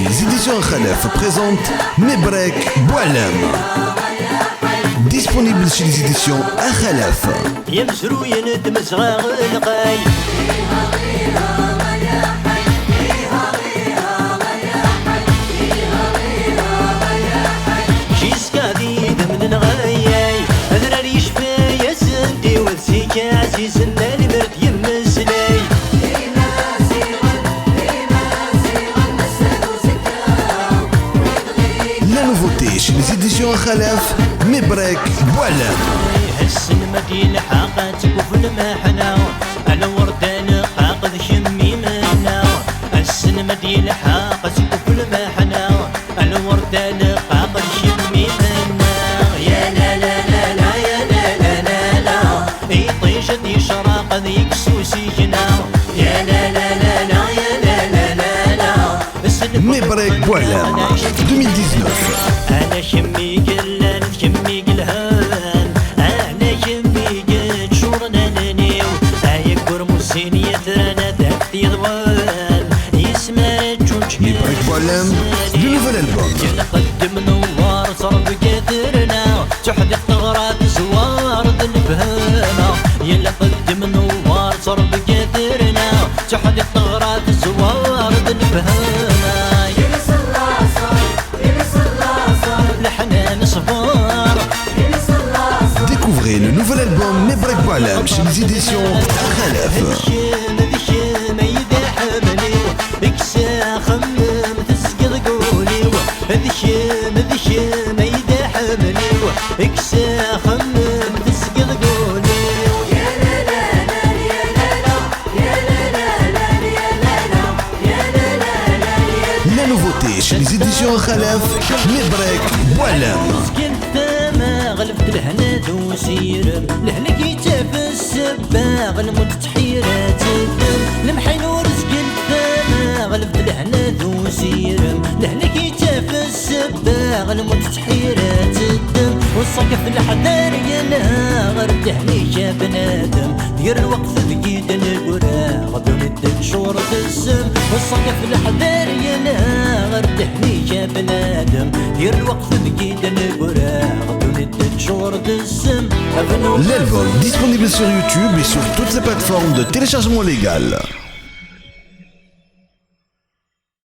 Les éditions Khalef présentent Mebrek Boualem. Disponible chez les éditions Khalef. La nouveauté chez les éditions Khalef, Mebrek Boualem. Mebrek Boualem 2019. أنا شمي قلان شمي قلهان أنا شمي قد شورنا ننيو أيكبر مسين يترانا تحتي ضوان يسمى جونش Mebrek Boualem, le nouvel album. نقدم نوار صرب كثرنا تحدث ثغرات زوار ذنبهانا يلا قدم نوار صرب كثرنا تحدث ثغرات زوار ذنبهانا Découvrez le nouvel album Mebrek Boualem chez les éditions Khalef. La nouveauté chez les éditions Khalef, Mebrek Boualem. غلبت الهنا دوسيرم لهلك يتاف السباغ الموت تحيرات الدم لمحين ورزق الثما غلبت الهنا دوسيرم لهلك يتاف السباغ الموت تحيرات الدم والصقف الحذار يلا غرب تهنيشا بنادم دير الوقت بقيد القرا غدون الدن شورة السم والصقف الحذار يلا غرب تهنيشا بنادم دير الوقت بقيد القرا L'album disponible sur YouTube et sur toutes les plateformes de téléchargement légal.